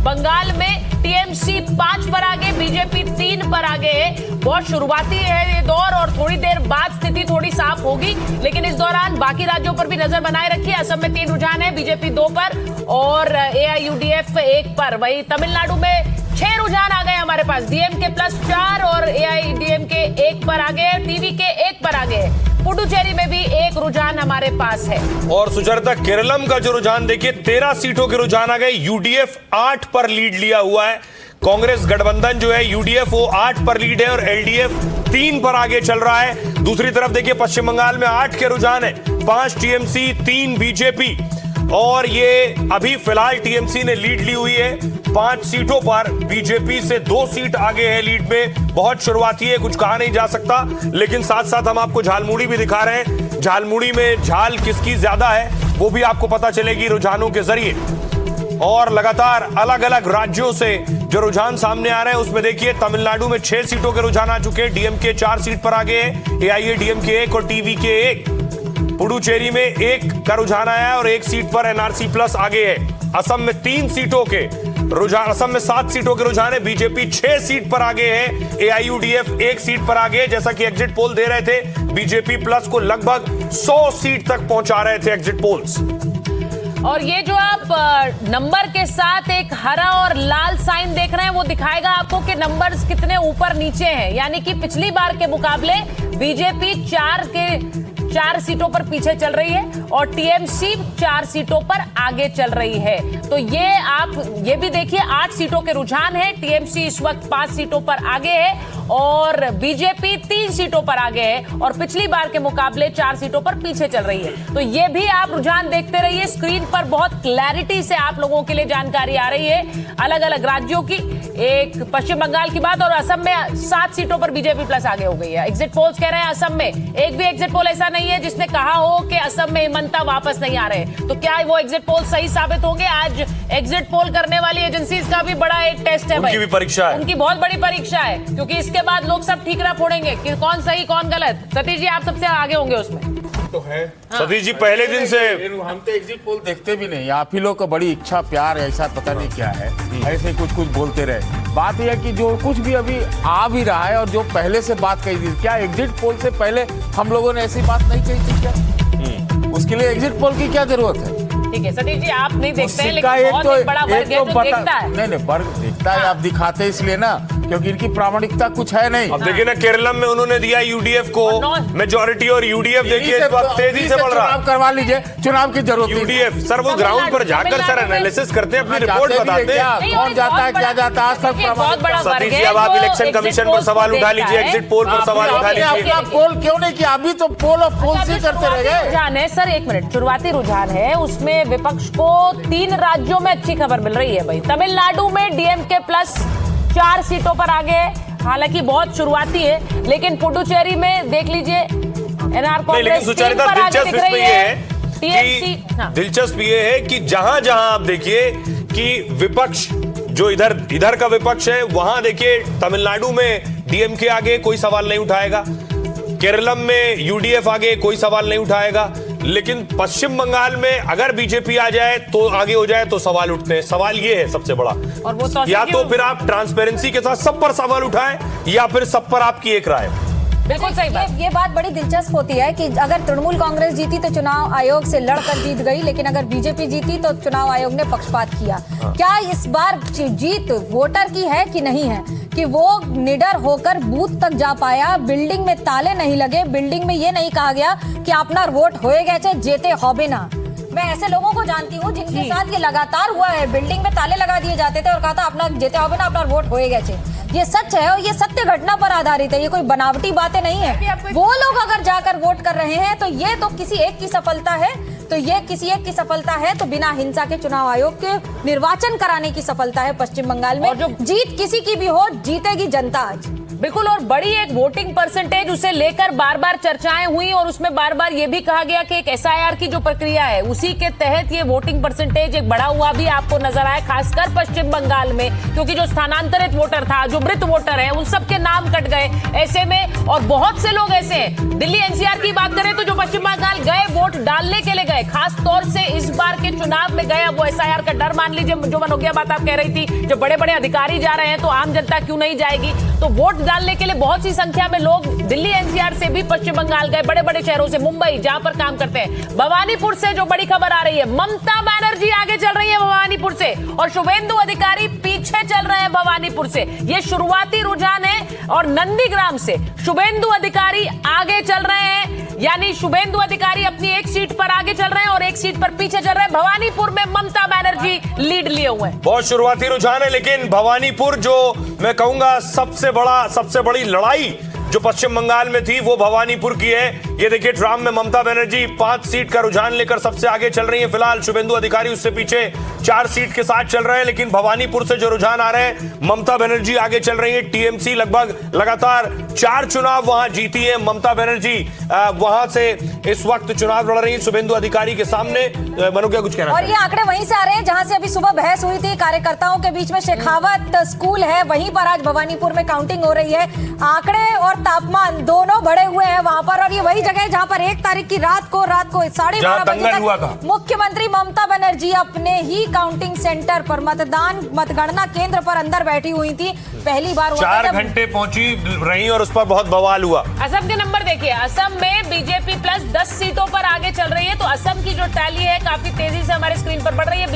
बंगाल में टीएमसी 5 पर आगे, बीजेपी 3 पर आगे है। बहुत शुरुआती है ये दौर और थोड़ी देर बाद स्थिति थोड़ी साफ होगी, लेकिन इस दौरान बाकी राज्यों पर भी नजर बनाए रखिए। असम में 3 रुझान है, बीजेपी 2 पर और एआईयूडीएफ 1 पर। वही तमिलनाडु में 6 रुझान आ गए हमारे पास, डीएमके +4 और एआईडीएमके 1 पर आगे, टीवीके 1 पर आगे है। पुडुचेरी में भी 1 रुझान हमारे पास है। और सुचरिता, केरलम का जो रुझान देखिए, 13 सीटों के रुझान आ गए। यूडीएफ 8 पर लीड लिया हुआ है। कांग्रेस गठबंधन जो है यूडीएफ वो 8 पर लीड है और एलडीएफ 3 पर आगे चल रहा है। दूसरी तरफ देखिए पश्चिम बंगाल में 8 के रुझान है, 5 टीएमसी 3 बीजेपी और ये अभी फिलहाल टीएमसी ने लीड ली हुई है 5 सीटों पर, बीजेपी से 2 सीट आगे है लीड में। बहुत शुरुआती है, कुछ कहा नहीं जा सकता, लेकिन साथ साथ हम आपको झालमुड़ी भी दिखा रहे हैं। झालमुड़ी में झाल किसकी ज्यादा है वो भी आपको पता चलेगी रुझानों के जरिए। और लगातार अलग अलग राज्यों से जो रुझान सामने आ रहे हैं उसमें देखिए तमिलनाडु में 6 सीटों के रुझान आ चुके हैं, डीएमके 4 सीट पर आगे है, एआईएडीएमके 1 और टीवीके 1। पुडुचेरी में 1 का रुझान आया है और 1 सीट पर एनआरसी प्लस आगे है। असम में 3 सीटों के रुझान, असम में 7 सीटों के रुझान है, बीजेपी 6 सीट पर आगे है, एआईयूडीएफ 1 सीट पर आगे है। जैसा कि एग्जिट पोल दे रहे थे, बीजेपी प्लस को लगभग 100 सीट तक पहुंचा रहे थे एग्जिट पोल्स। और ये जो आप नंबर के साथ एक हरा और लाल साइन देख रहे हैं, वो दिखाएगा आपको कि नंबर्स कितने ऊपर नीचे हैं। यानी कि पिछली बार के मुकाबले बीजेपी 4 सीटों पर पीछे चल रही है और टीएमसी 4 सीटों पर आगे चल रही है। तो ये आप ये भी देखिए, 8 सीटों के रुझान है, टीएमसी इस वक्त 5 सीटों पर आगे है और बीजेपी 3 सीटों पर आगे है और पिछली बार के मुकाबले 4 सीटों पर पीछे चल रही है। तो ये भी आप रुझान देखते रहिए, स्क्रीन पर बहुत क्लैरिटी से आप लोगों के लिए जानकारी आ रही है अलग अलग राज्यों की। एक पश्चिम बंगाल की बात, और असम में 7 सीटों पर बीजेपी प्लस आगे हो गई है। एग्जिट पोल्स कह रहे हैं असम में, एक भी एग्जिट पोल ऐसा नहीं है जिसने कहा हो कि असम में हिमंता वापस नहीं आ रहे। तो क्या वो एग्जिट पोल सही साबित होंगे? आज एग्जिट पोल करने वाली एजेंसीज का भी बड़ा एक टेस्ट है, उनकी भी परीक्षा है, उनकी बहुत बड़ी परीक्षा है, क्योंकि इसके बाद लोग सब ठीकरा फोड़ेंगे कि कौन सही कौन गलत। सतीश जी, आप सबसे आगे होंगे उसमें तो है। सतीश जी पहले दिन से हम तो एग्जिट पोल देखते भी नहीं, आप ही लोग का बड़ी इच्छा प्यार ऐसा पता नहीं क्या है, ऐसे कुछ बोलते रहे। बात यह है कि जो कुछ भी अभी आ भी रहा है और जो पहले से बात कही थी, क्या एग्जिट पोल से पहले हम लोगों ने ऐसी बात नहीं कही थी क्या? उसके लिए एग्जिट पोल की क्या जरूरत है? ठीक है सतीश जी, आप नहीं देखते हैं, लेकिन बहुत एक बड़ा वर्ग है जो देखता है। नहीं वर्ग देखता है, आप दिखाते इसलिए ना, क्योंकि इनकी प्रामाणिकता कुछ है नहीं। अब देखिए ना, केरलम में उन्होंने दिया यूडीएफ को मेजॉरिटी और यूडीएफ देखिए इस वक्त तेजी से बढ़ रहा है। करवा लीजिए, चुनाव की जरूरत नहीं। यूडीएफ सर वो ग्राउंड पर जाकर सर एनालिसिस करते हैं, अपनी रिपोर्ट बताते हैं, कौन जाता है क्या जाता है आज तक। बहुत बड़ा वर्ग है। अब आप इलेक्शन कमीशन पर सवाल उठा लीजिए, एग्जिट पोल पर सवाल उठा लीजिए। पोल क्यों नहीं किया? अभी तो पोल ऑफ पोल से करते रह गए। रुझान है सर, 1 मिनट, शुरुआती रुझान है, उसमें विपक्ष को 3 राज्यों में अच्छी खबर मिल रही है भाई। तमिलनाडु में डीएमके प्लस 4 सीटों पर आगे है, हालांकि बहुत शुरुआती है, लेकिन पुडुचेरी में देख लीजिए एनआर कांग्रेस 3 पर आगे दिख रही है। दिलचस्प ये है कि जहां जहां आप देखिए कि विपक्ष जो इधर का विपक्ष है, वहां देखिए तमिलनाडु में डीएमके आगे कोई सवाल नहीं उठाएगा, केरलम में यूडीएफ आगे कोई सवाल नहीं उठाएगा, लेकिन पश्चिम बंगाल में अगर बीजेपी आ जाए तो आगे हो जाए तो सवाल उठते हैं। सवाल ये है सबसे बड़ा, और वो तो या तो फिर आप ट्रांसपेरेंसी के साथ सब पर सवाल उठाएं या फिर सब पर आपकी एक राय। बिल्कुल सही बात। ये बात बड़ी दिलचस्प होती है कि अगर तृणमूल कांग्रेस जीती तो चुनाव आयोग से लड़कर जीत गई, लेकिन अगर बीजेपी जीती तो चुनाव आयोग ने पक्षपात किया। क्या इस बार जीत वोटर की है कि नहीं है, कि वो निडर होकर बूथ तक जा पाया, बिल्डिंग में ताले नहीं लगे, बिल्डिंग में ये नहीं कहा गया कि अपना वोट होए गए चाहे जेते होबे ना। मैं ऐसे लोगों को जानती हूँ जिनके साथ ये लगातार हुआ है, बिल्डिंग में ताले लगा दिए जाते थे और कहा था अपना जेते होबे ना, अपना वोट होए गए। ये सच है और ये सत्य घटना पर आधारित है, ये कोई बनावटी बातें नहीं है। वो लोग अगर जाकर वोट कर रहे हैं तो ये तो किसी एक की सफलता है, तो ये किसी एक की सफलता है, तो बिना हिंसा के चुनाव आयोग के निर्वाचन कराने की सफलता है पश्चिम बंगाल में। और जो जीत किसी की भी हो, जीतेगी जनता आज। बिल्कुल, और बड़ी एक वोटिंग परसेंटेज उसे लेकर बार बार चर्चाएं हुई और उसमें बार बार ये भी कहा गया कि एक एसआईआर की जो प्रक्रिया है उसी के तहत ये वोटिंग परसेंटेज एक बढ़ा हुआ भी आपको नजर आया, खासकर पश्चिम बंगाल में, क्योंकि जो स्थानांतरित वोटर था, जो मृत वोटर है, उन सबके नाम कट गए ऐसे में। और बहुत से लोग ऐसे हैं, दिल्ली एनसीआर की बात करें तो जो पश्चिम बंगाल गए वोट डालने के लिए गए, खास तौर से इस बार के चुनाव में गए, अब वो एसआईआर का डर, मान लीजिए जो मनोज्ञा बात आप कह रही थी, जब बड़े बड़े अधिकारी जा रहे हैं तो आम जनता क्यों नहीं जाएगी, तो वोट डालने के लिए बहुत सी संख्या में लोग दिल्ली एनसीआर से भी पश्चिम बंगाल गए, बड़े बड़े शहरों से, मुंबई जहां पर काम करते हैं। भवानीपुर से जो बड़ी खबर आ रही है, ममता बनर्जी आगे चल रही है भवानीपुर से और शुभेंदु अधिकारी पीछे चल रहे हैं भवानीपुर से। ये शुरुआती रुझान है और नंदीग्राम से शुभेंदु अधिकारी आगे चल रहे हैं, यानी शुभेंदु अधिकारी अपनी एक सीट पर आगे चल रहे हैं और एक सीट पर पीछे चल रहे हैं। भवानीपुर में ममता बनर्जी लीड लिए हुए हैं। बहुत शुरुआती रुझान है, लेकिन भवानीपुर जो मैं कहूंगा सबसे बड़ी लड़ाई जो पश्चिम बंगाल में थी वो भवानीपुर की है। ये देखिए, ट्राम में ममता बनर्जी 5 सीट का रुझान लेकर सबसे आगे चल रही है। फिलहाल शुभेंदु अधिकारी उससे पीछे 4 सीट के साथ चल रहे हैं, लेकिन भवानीपुर से जो रुझान आ रहे हैं, ममता बनर्जी आगे चल रही है। टीएमसी लगभग लगातार 4 चुनाव वहां जीती है ममता बनर्जी, वहां से इस वक्त चुनाव लड़ रही है शुभेंदु अधिकारी के सामने। मनु क्या कुछ कहना? और ये आंकड़े वहीं से आ रहे हैं जहां से अभी सुबह बहस हुई थी कार्यकर्ताओं के बीच में। शेखावत स्कूल है वहीं पर आज भवानीपुर में काउंटिंग हो रही है। आंकड़े और तापमान दोनों बढ़े हुए हैं वहां पर, और ये वही जगह है जहां पर 1 तारीख की रात को 12:30 बजे तक मुख्यमंत्री ममता बनर्जी अपने ही काउंटिंग सेंटर पर मतगणना केंद्र पर अंदर बैठी हुई थी। पहली बार 4 घंटे पहुंची रही और उस पर बहुत बवाल हुआ। असम के नंबर देखिए, असम में बीजेपी प्लस 10 सीटों पर आगे चल रही है, तो असम की जो टैली है काफी तेजी से हमारे स्क्रीन पर बढ़ रही है।